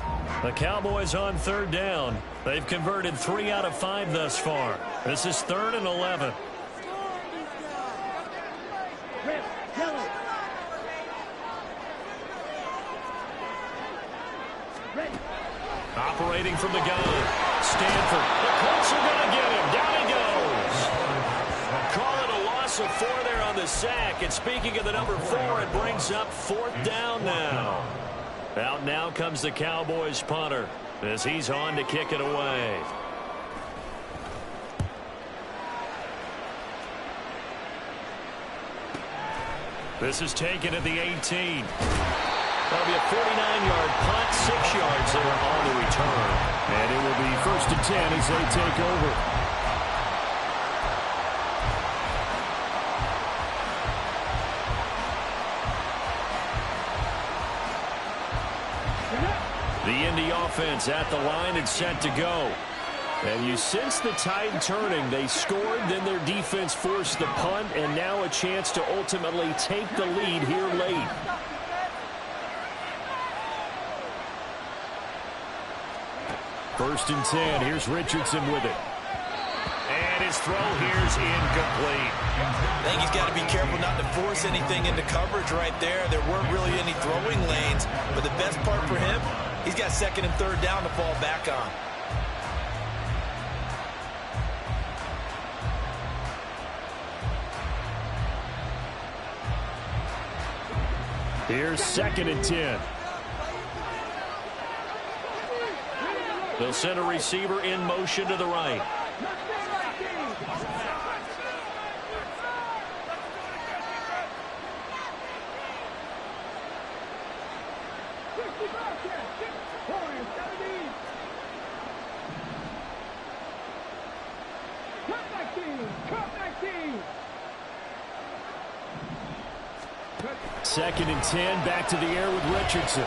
The Cowboys on 3rd down. They've converted 3 out of 5 thus far. This is 3rd and 11. Red, yellow. Red. Operating from the gun. Stanford. The Colts are going to get him. Down he goes. Call it a loss of 4 there on the sack. And speaking of the number 4, it brings up 4th down now. Out now comes the Cowboys punter as he's on to kick it away. This is taken at the 18. That'll be a 49-yard punt, 6 yards there on the return. And it will be 1st and 10 as they take over. The Indy offense at the line and set to go. And you sense the tide turning. They scored, then their defense forced the punt, and now a chance to ultimately take the lead here late. First and 10. Here's Richardson with it. And his throw here's incomplete. I think he's got to be careful not to force anything into coverage right there. There weren't really any throwing lanes, but the best part for him, he's got 2nd and 3rd down to fall back on. Here's 2nd and 10. They'll send a receiver in motion to the right. Second and 10, back to the air with Richardson.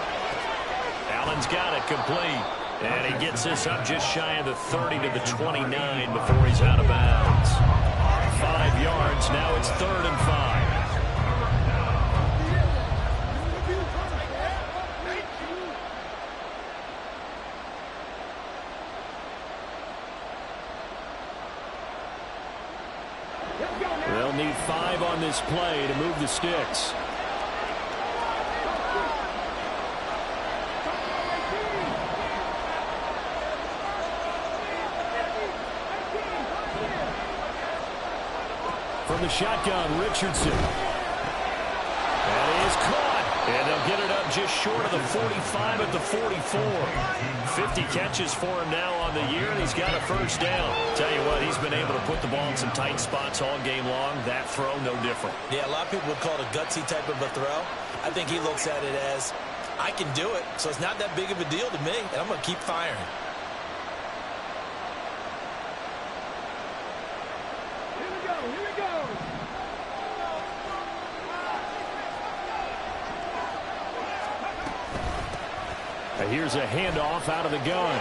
Allen's got it complete. And he gets this up just shy of the 30 to the 29 before he's out of bounds. 5 yards. Now it's 3rd and 5. They'll need 5 on this play to move the sticks. From the shotgun, Richardson. And he is caught. And they'll get it up just short of the 45 at the 44. 50 catches for him now on the year, and he's got a first down. Tell you what, he's been able to put the ball in some tight spots all game long. That throw, no different. Yeah, a lot of people would call it a gutsy type of a throw. I think he looks at it as, I can do it, so it's not that big of a deal to me, and I'm going to keep firing. Here's a handoff out of the gun.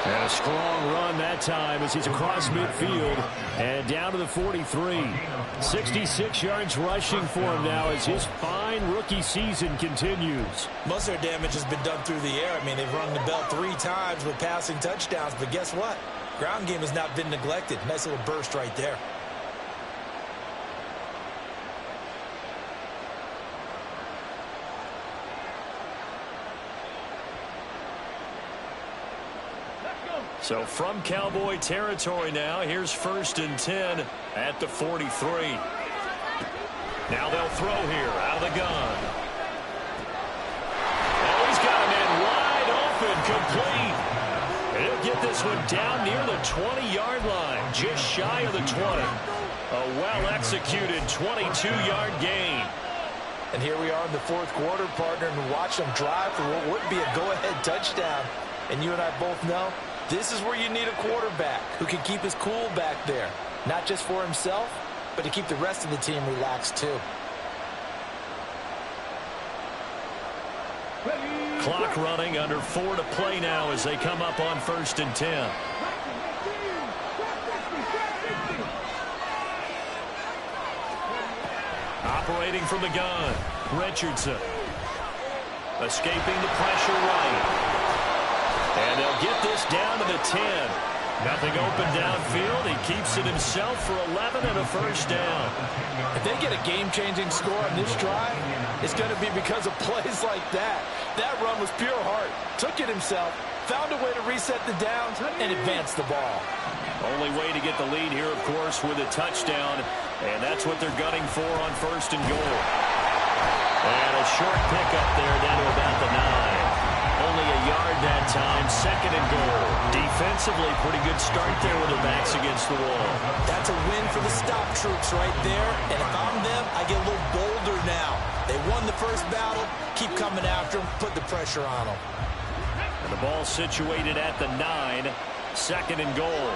And a strong run that time as he's across midfield and down to the 43. 66 yards rushing for him now as his fine rookie season continues. Most of their damage has been done through the air. I mean, they've rung the bell 3 times with passing touchdowns, but guess what? Ground game has not been neglected. Nice little burst right there. So from Cowboy territory now, here's 1st and 10 at the 43. Now they'll throw here out of the gun. Oh, he's got a man wide open, complete. And he'll get this one down near the 20-yard line, just shy of the 20. A well-executed 22-yard gain. And here we are in the 4th quarter, partner, and watch them drive for what would be a go-ahead touchdown. And you and I both know, this is where you need a quarterback who can keep his cool back there. Not just for himself, but to keep the rest of the team relaxed too. Clock running, under 4 to play now as they come up on 1st and 10. Operating from the gun, Richardson. Escaping the pressure right. And they'll get this down to the 10. Nothing open downfield. He keeps it himself for 11 and a first down. If they get a game-changing score on this drive, it's going to be because of plays like that. That run was pure heart. Took it himself, found a way to reset the downs, and advance the ball. Only way to get the lead here, of course, with a touchdown. And that's what they're gunning for on 1st and goal. And a short pickup there down to about the 9. Only a yard that time, 2nd and goal. Defensively, pretty good start there with their backs against the wall. That's a win for the stop troops right there. And if I'm them, I get a little bolder now. They won the first battle. Keep coming after them. Put the pressure on them. And the ball situated at the 9, 2nd and goal.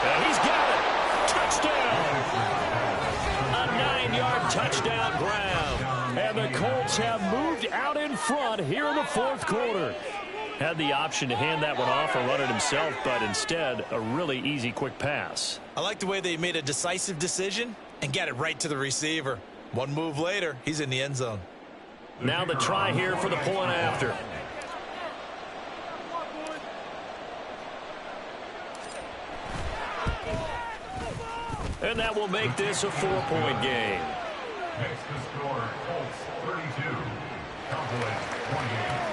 And he's got it. Touchdown. A 9-yard touchdown grab. And the Colts have moved out in front here in the 4th quarter. Had the option to hand that one off or run it himself, but instead, a really easy, quick pass. I like the way they made a decisive decision and got it right to the receiver. One move later, he's in the end zone. Now the try here for the point after. And that will make this a 4-point game. Next to score, Colts 32, Cowboys 28.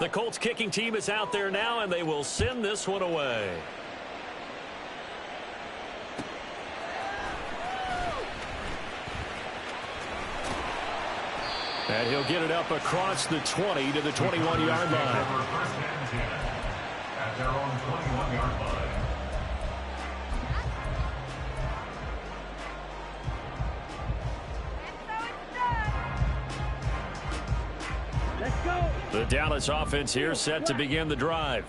The Colts kicking team is out there now, and they will send this one away. And he'll get it up across the 20 to the 21-yard line. First and 10 at their own 21-yard line. The Dallas offense here set to begin the drive.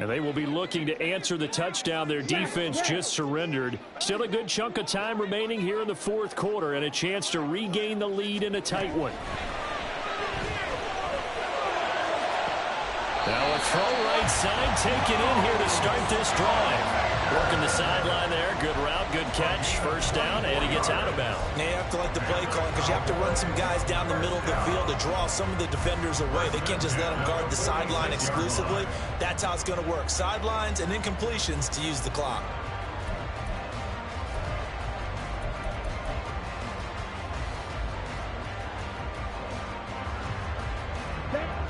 And they will be looking to answer the touchdown their defense just surrendered. Still a good chunk of time remaining here in the fourth quarter and a chance to regain the lead in a tight one. Now a throw right side taken in here to start this drive. Working the sideline there. Good route, good catch. First down, and he gets out of bounds. Now you have to like the play calling because you have to run some guys down the middle of the field to draw some of the defenders away. They can't just let them guard the sideline exclusively. That's how it's going to work. Sidelines and incompletions to use the clock.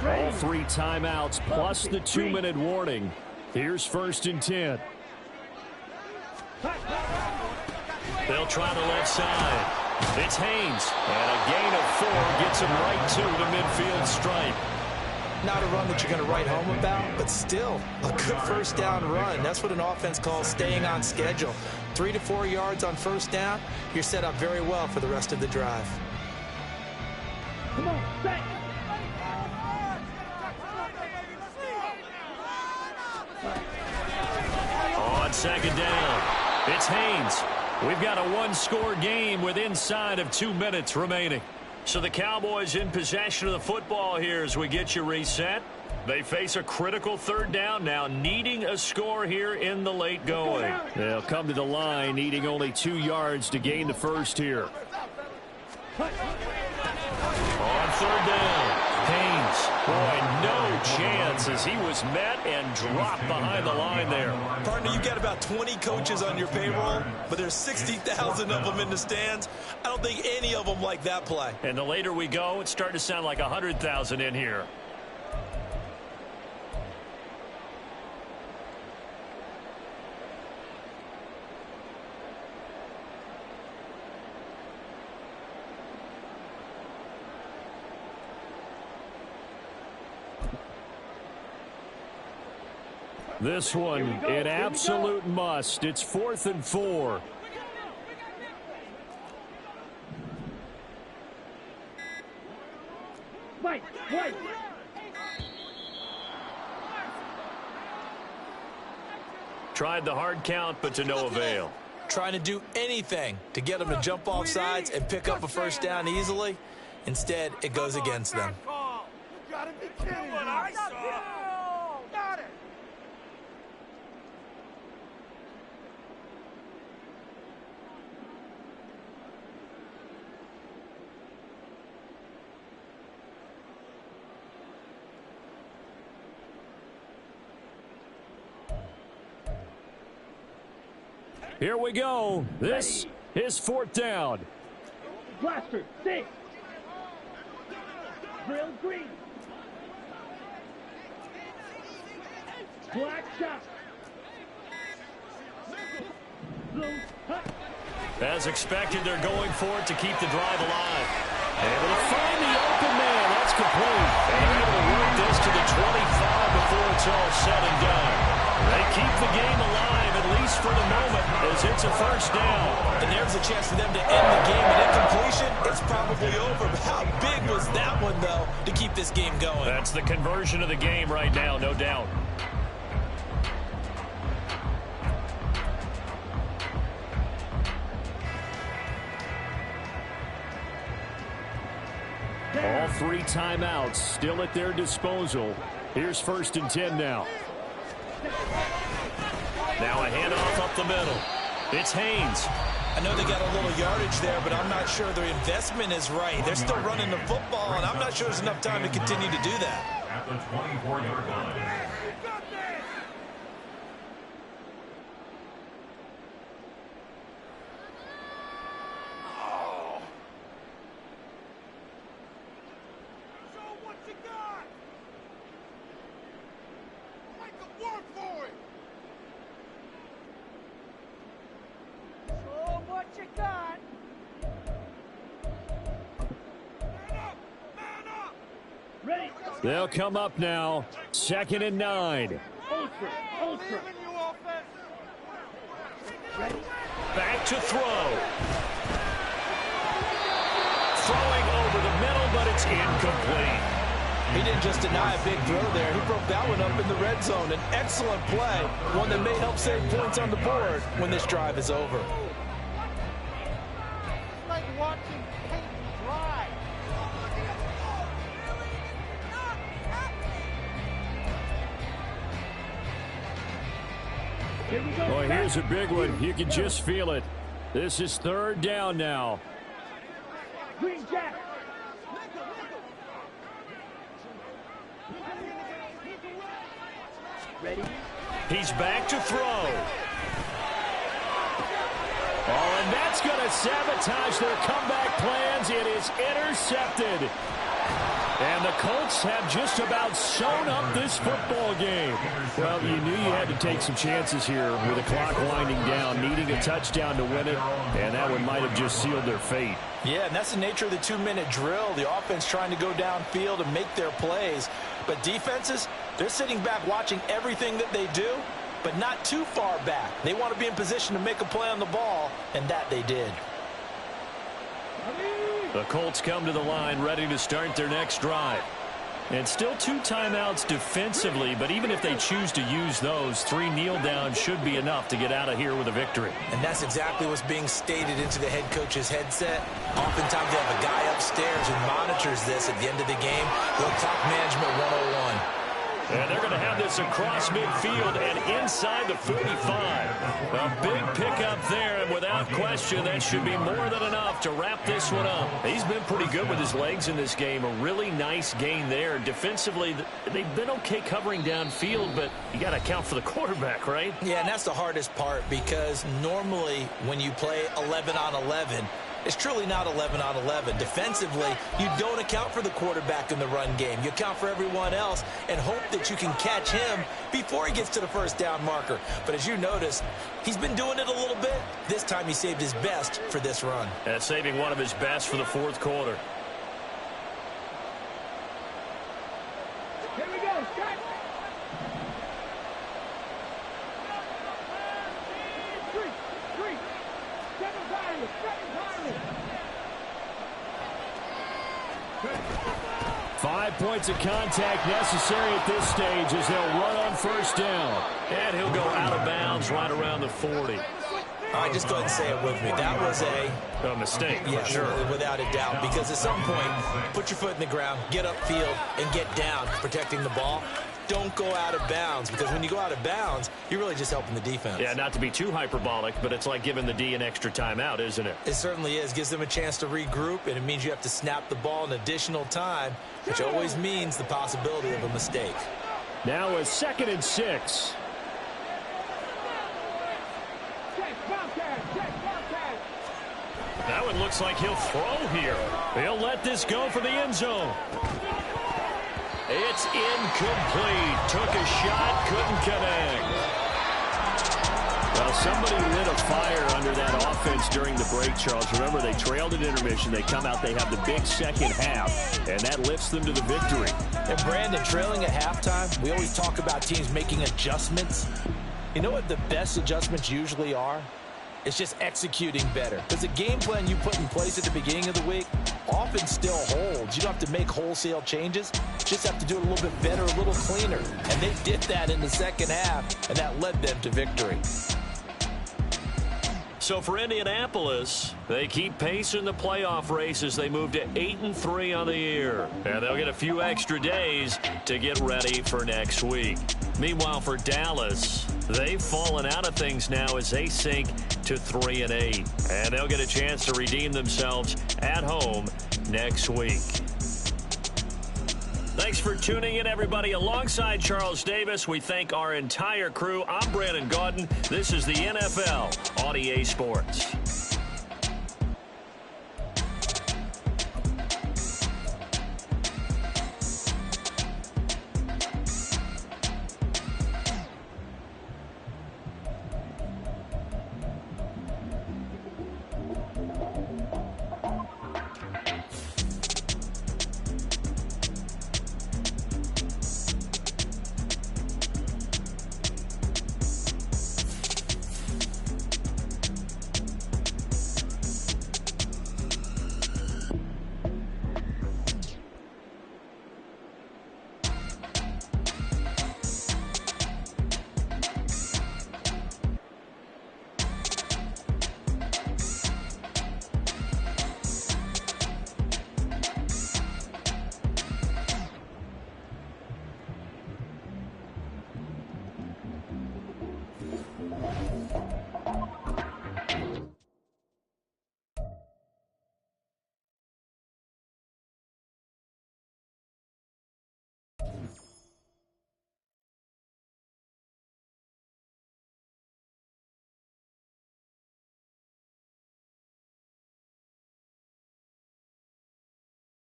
All 3 timeouts plus the 2-minute warning. Here's first and 10. They'll try the left side. It's Haynes. And a gain of 4 gets him right to the midfield stripe. Not a run that you're going to write home about, but still a good first down run. That's what an offense calls staying on schedule. 3 to 4 yards on first down. You're set up very well for the rest of the drive. Come on, set. On second down, it's Haynes. We've got a 1-score game with inside of 2 minutes remaining. So the Cowboys in possession of the football here as we get you reset. They face a critical third down now, needing a score here in the late going. They'll come to the line, needing only 2 yards to gain the first here. On third down, Haynes. Boy, no chance as he was met and dropped behind the line there. Partner, you got about 20 coaches on your payroll, but there's 60,000 of them in the stands. I don't think any of them like that play. And the later we go, it's starting to sound like 100,000 in here. This one, an absolute must. It's 4th and 4. Fight. Tried the hard count, but to no avail. Trying to do anything to get them to jump off sides and pick up a first down easily. Instead, it goes against them. You gotta be kidding me. I saw. Got it. Here we go. This is 4th down. Blaster, 6. Drill green. Black shot. Blue. As expected, they're going for it to keep the drive alive. Able to find the open man. That's complete. And they're able to work this to the 25 before it's all said and done. They keep the game alive, at least for the moment, as it's a first down. And there's a chance for them to end the game at incompletion. It's probably over. But how big was that one, though, to keep this game going? That's the conversion of the game right now, no doubt. All 3 timeouts still at their disposal. Here's first and 10 now. Now a handoff up the middle. It's Haynes. I know they got a little yardage there, but I'm not sure their investment is right. They're still running the football, and I'm not sure there's enough time to continue to do that. At the 24-yard line. you got. Ready. They'll come up now. 2nd and 9. Ultra. Back to throw. Throwing over the middle, but it's incomplete. He didn't just deny a big throw there. He broke that one up in the red zone. An excellent play, one that may help save points on the board when this drive is over. It's like watching paint dry. Here we go. Boy, here's a big one. You can just feel it. This is 3rd down now. Green Jack. Ready. He's back to throw. Oh, and that's going to sabotage their comeback plans. It is intercepted. And the Colts have just about sewn up this football game. Well, you knew you had to take some chances here with the clock winding down, needing a touchdown to win it, and that one might have just sealed their fate. Yeah, and that's the nature of the 2-minute drill. The offense trying to go downfield and make their plays. But defenses, they're sitting back watching everything that they do, but not too far back. They want to be in position to make a play on the ball, and that they did. The Colts come to the line ready to start their next drive. And still 2 timeouts defensively, but even if they choose to use those, 3 kneel downs should be enough to get out of here with a victory. And that's exactly what's being stated into the head coach's headset. Oftentimes they have a guy upstairs who monitors this at the end of the game. Little clock management 101. And they're going to have this across midfield and inside the 45. A big pickup there, and without question, that should be more than enough to wrap this one up. He's been pretty good with his legs in this game. A really nice gain there. Defensively, they've been okay covering downfield, but you got to account for the quarterback, right? Yeah, and that's the hardest part, because normally when you play 11 on 11, it's truly not 11 on 11. Defensively, you don't account for the quarterback in the run game. You account for everyone else and hope that you can catch him before he gets to the 1st down marker. But as you notice, he's been doing it a little bit. This time he saved his best for this run. And saving one of his best for the 4th quarter. Here we go. Start. 5 points of contact necessary at this stage as they'll run on 1st down. And he'll go out of bounds right around the 40. All right, just go ahead and say it with me. That was A mistake, yes, for sure. Without a doubt, because at some point, put your foot in the ground, get upfield, and get down protecting the ball. Don't go out of bounds, because when you go out of bounds, you're really just helping the defense. Yeah, not to be too hyperbolic, but it's like giving the D an extra timeout, isn't it? It certainly is. Gives them a chance to regroup, and it means you have to snap the ball an additional time, which always means the possibility of a mistake. Now a 2nd and 6. That one looks like he'll throw here. He'll let this go for the end zone. It's incomplete. Took a shot, couldn't connect. Well, somebody lit a fire under that offense during the break, Charles. Remember, they trailed at intermission. They come out, they have the big 2nd half, and that lifts them to the victory. And Brandon, trailing at halftime, we always talk about teams making adjustments. You know what the best adjustments usually are? It's just executing better. Because the game plan you put in place at the beginning of the week often still holds. You don't have to make wholesale changes. Just have to do it a little bit better, a little cleaner. And they did that in the 2nd half, and that led them to victory. So for Indianapolis, they keep pace in the playoff race as they move to 8-3 on the year. And they'll get a few extra days to get ready for next week. Meanwhile, for Dallas, they've fallen out of things now as they sink to 3-8. And they'll get a chance to redeem themselves at home next week. Thanks for tuning in, everybody. Alongside Charles Davis, we thank our entire crew. I'm Brandon Gaudin. This is the NFL on EA Sports.